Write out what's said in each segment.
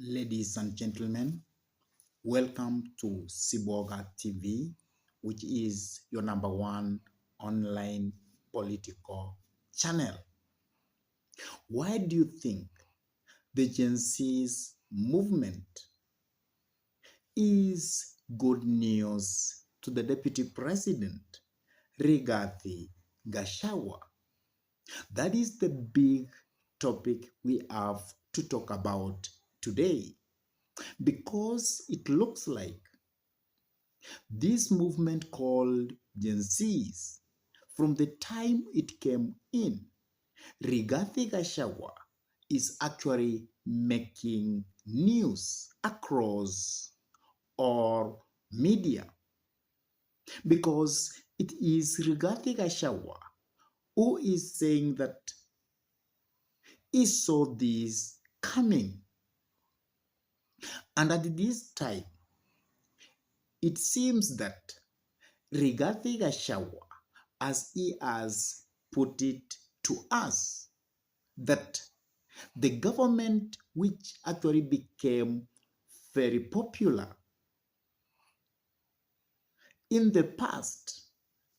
Ladies and gentlemen, welcome to Siboga TV, which is your number one online political channel. Why do you think the Gen Z's movement is good news to the Deputy President, Rigathi Gachagua? That is the big topic we have to talk about today, because it looks like this movement called Gen Zs, from the time it came in, Rigathi Gachagua is actually making news across all media, because it is Rigathi Gachagua who is saying that he saw this coming. And at this time, it seems that Rigathi Gachagua, as he has put it to us, that the government which actually became very popular in the past,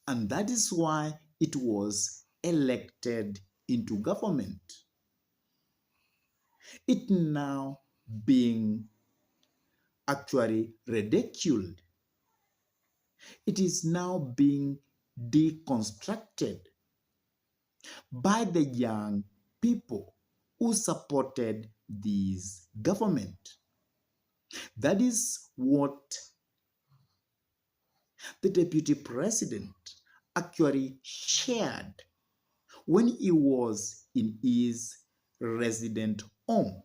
and that is why it was elected into government, it now being actually ridiculed. It is now being deconstructed by the young people who supported this government. That is what the deputy president actually shared when he was in his resident home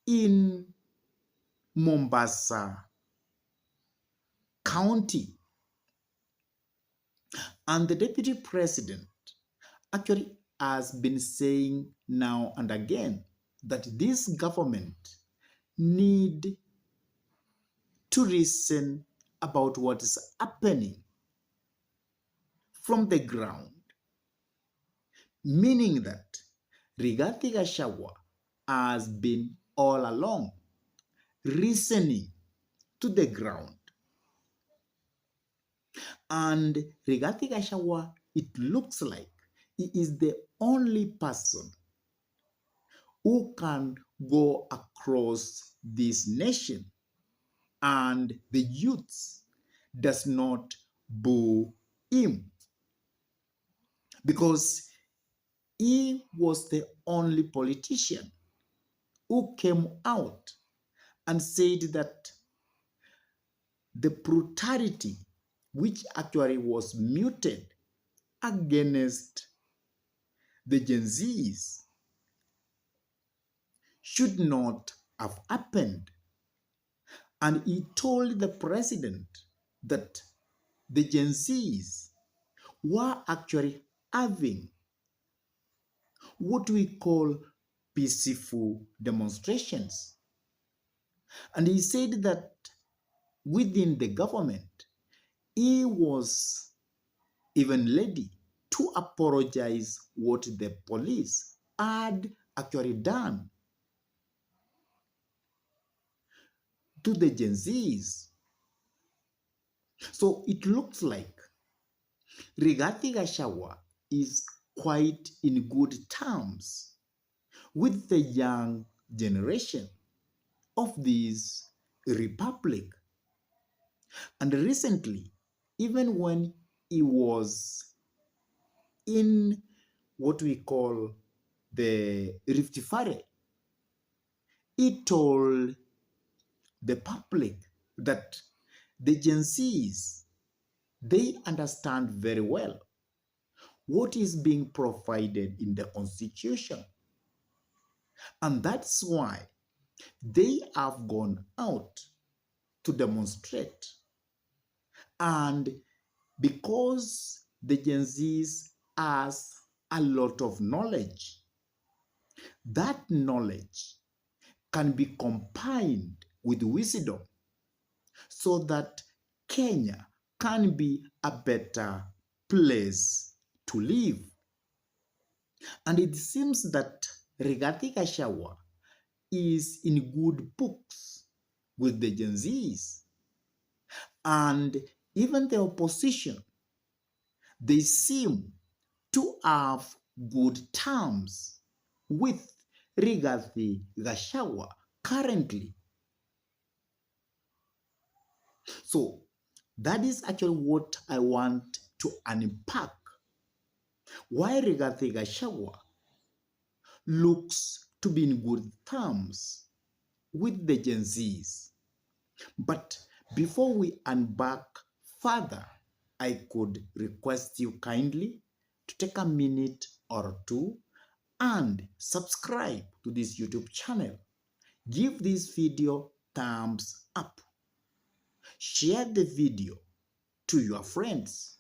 in Mombasa County. And the deputy president actually has been saying now and again that this government need to listen about what is happening from the ground, meaning that Rigathi Gachagua has been all along listening to the ground. And Rigathi Gachagua, it looks like he is the only person who can go across this nation and the youth does not boo him, because he was the only politician who came out and said that the brutality which actually was muted against the Gen Zs should not have happened. And he told the president that the Gen Zs were actually having what we call peaceful demonstrations. And he said that within the government, he was even ready to apologize what the police had actually done to the Gen Zs. So it looks like Rigathi Gachagua is quite in good terms with the young generation of this republic. And recently, even when he was in what we call the Rift Valley, he told the public that the Gen Zs, they understand very well what is being provided in the Constitution. And that's why they have gone out to demonstrate. And because the Gen Zs has a lot of knowledge, that knowledge can be combined with wisdom so that Kenya can be a better place to live. And it seems that Rigathi Gachagua is in good books with the Gen Zs. And even the opposition, they seem to have good terms with Rigathi Gachagua currently. So that is actually what I want to unpack. Why Rigathi Gachagua looks to be in good terms with the Gen Zs. But before we unpack further, I could request you kindly to take a minute or two and subscribe to this YouTube channel. Give this video thumbs up. Share the video to your friends.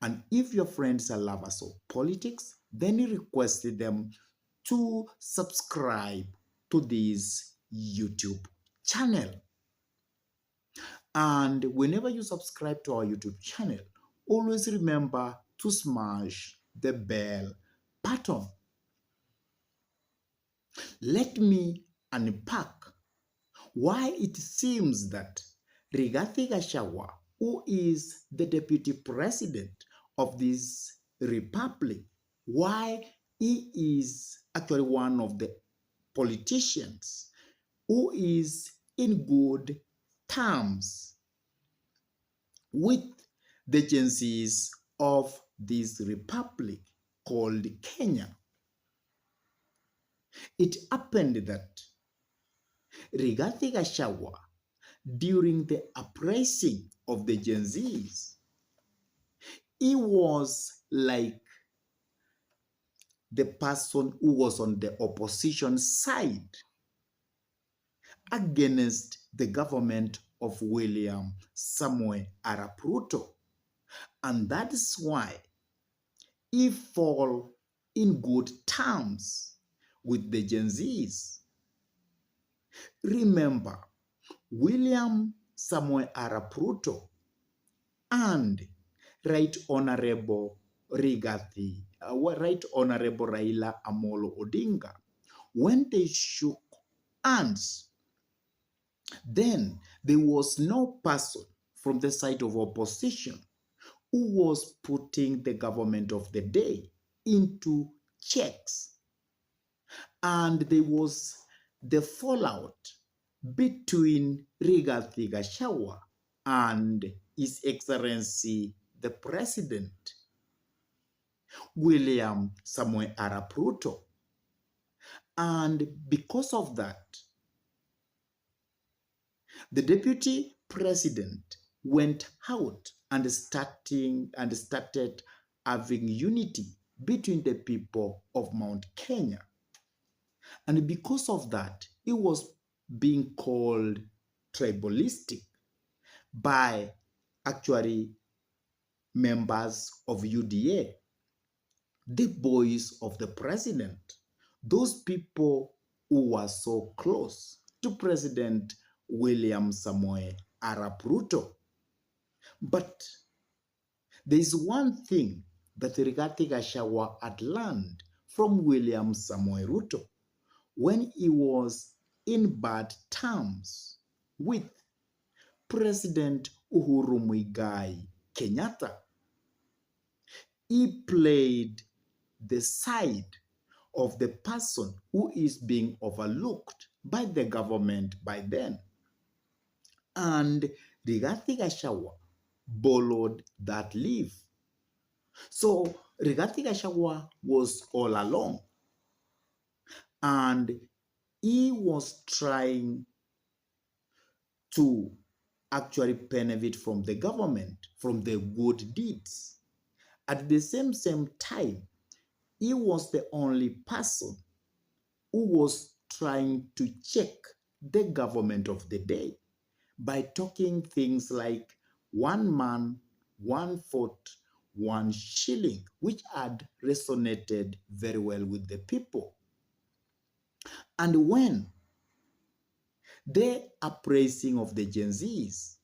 And if your friends are lovers of politics, then you request them to subscribe to this YouTube channel. And whenever you subscribe to our YouTube channel, always remember to smash the bell button. Let me unpack why it seems that Rigathi Gachagua, who is the deputy president of this republic, why he is actually one of the politicians who is in good terms with the Gen Zs of this republic called Kenya. It happened that Rigathi Gachagua, during the uprising of the Gen Zs, he was like the person who was on the opposition side against the government of William Samoei Arap Ruto. And that is why he fell in good terms with the Gen Zs. Remember, William Samoei Arap Ruto and Right Honorable Rigathi, Right Honorable Raila Amolo Odinga, when they shook hands, then there was no person from the side of opposition who was putting the government of the day into checks. And there was the fallout between Rigathi Gachagua and His Excellency the President, William Samoei Arap Ruto. And because of that, the deputy president went out and started having unity between the people of Mount Kenya. And because of that, it was being called tribalistic by actually members of UDA, the boys of the president, those people who were so close to President William Samoei Arap Ruto. But there is one thing that Rigathi Gachagua had learned from William Samoei Ruto when he was in bad terms with President Uhuru Muigai Kenyatta. He played the side of the person who is being overlooked by the government by then. And Rigathi Gachagua borrowed that leave. So Rigathi Gachagua was all along. And he was trying to actually benefit from the government, from the good deeds. At the same time, he was the only person who was trying to check the government of the day by talking things like 1 man, 1 vote, 1 shilling, which had resonated very well with the people. And when the uprising of the Gen Zs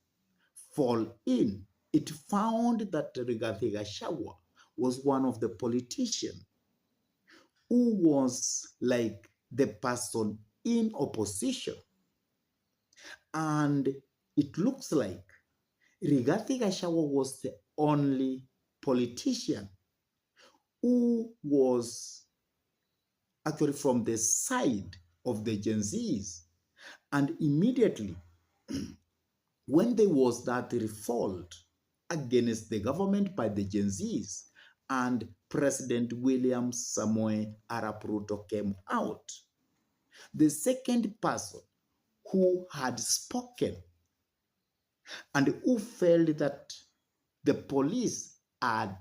fall in, it found that Rigathi Gachagua was one of the politicians who was like the person in opposition. And it looks like Rigathi Gachagua was the only politician who was actually from the side of the Gen Zs. And immediately, when there was that revolt against the government by the Gen Zs, and President William Samoei Arap Ruto came out, the second person who had spoken and who felt that the police had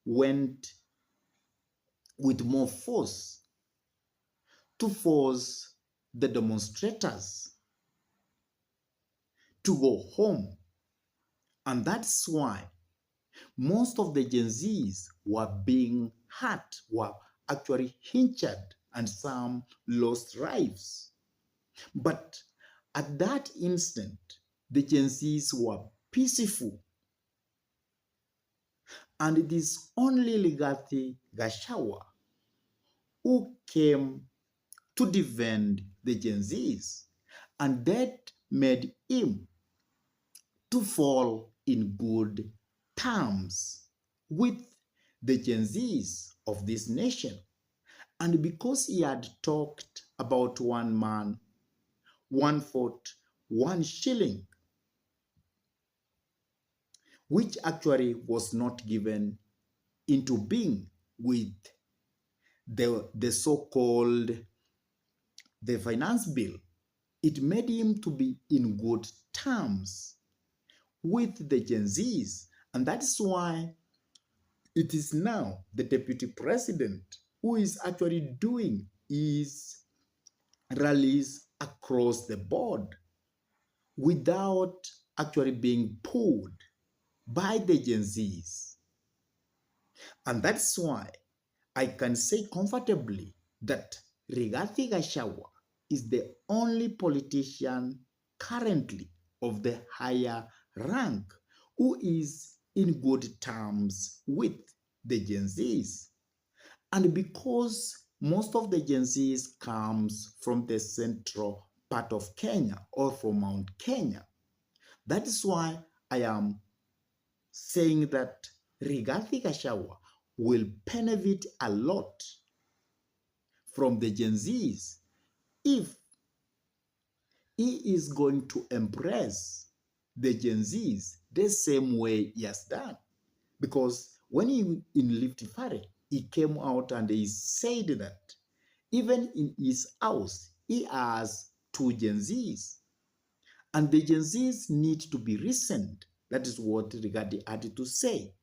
went with more force to force the demonstrators to go home. And that's why most of the Gen Zs were being hurt, were actually injured, and some lost lives. But at that instant, the Gen Zs were peaceful. And it is only Rigathi Gachagua who came to defend the Gen Zs. And that made him to fall in good terms with the Gen Zs of this nation. And because he had talked about one man, one vote, one shilling, which actually was not given into being with the so-called the finance bill, it made him to be in good terms with the Gen Zs. And that's why it is now the deputy president who is actually doing his rallies across the board without actually being pulled by the Gen Zs. And that's why I can say comfortably that Rigathi Gachagua is the only politician currently of the higher rank who is in good terms with the Gen Zs. And because most of the Gen Zs comes from the central part of Kenya or from Mount Kenya, that is why I am saying that Rigathi Gachagua will benefit a lot from the Gen Zs if he is going to embrace the Gen Zs the same way he has done. Because when he in Lift Valley, he came out and he said that even in his house, he has two Gen Zs. And the Gen Zs need to be listened. That is what Rigathi had to say.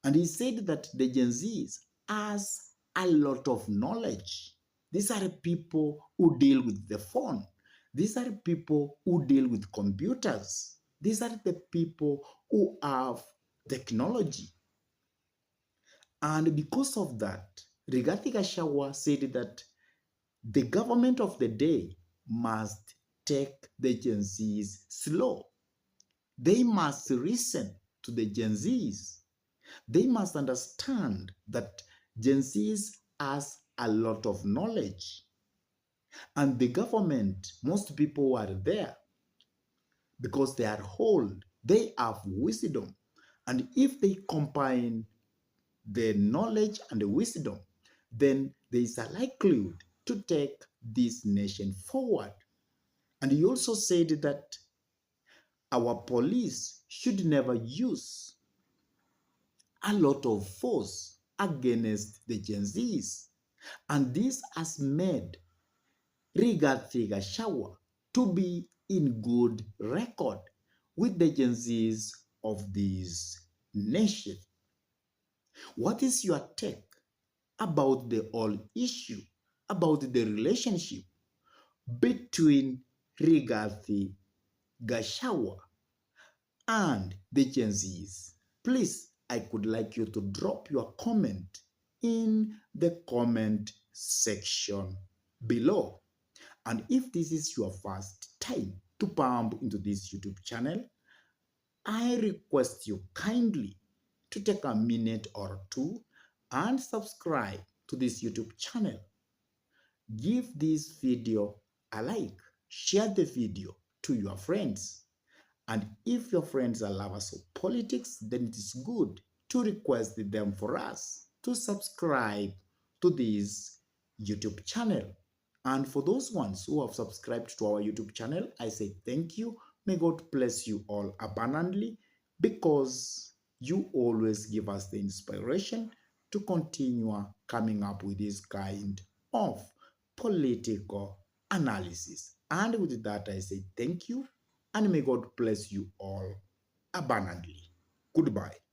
And he said that the Gen Zs has a lot of knowledge. These are people who deal with the phone. These are people who deal with computers. These are the people who have technology. And because of that, Rigathi Gachagua said that the government of the day must take the Gen Zs slow. They must listen to the Gen Zs. They must understand that Gen Zs has a lot of knowledge. And the government, most people who are there because they are old, they have wisdom. And if they combine the knowledge and the wisdom, then there is a likelihood to take this nation forward. And he also said that our police should never use a lot of force against the Gen Zs. And this has made Rigathi Gachagua to be in good record with the Gen Zs of this nation. What is your take about the whole issue, about the relationship between Rigathi Gachagua and the Gen Zs? Please, I could like you to drop your comment in the comment section below. And if this is your first time to pump into this YouTube channel, I request you kindly to take a minute or two and subscribe to this YouTube channel. give this video a like, share the video to your friends. And if your friends are lovers of politics, then it is good to request them for us to subscribe to this YouTube channel. And for those ones who have subscribed to our YouTube channel, I say thank you. May God bless you all abundantly because you always give us the inspiration to continue coming up with this kind of political analysis. And with that, I say thank you and may God bless you all abundantly. Goodbye.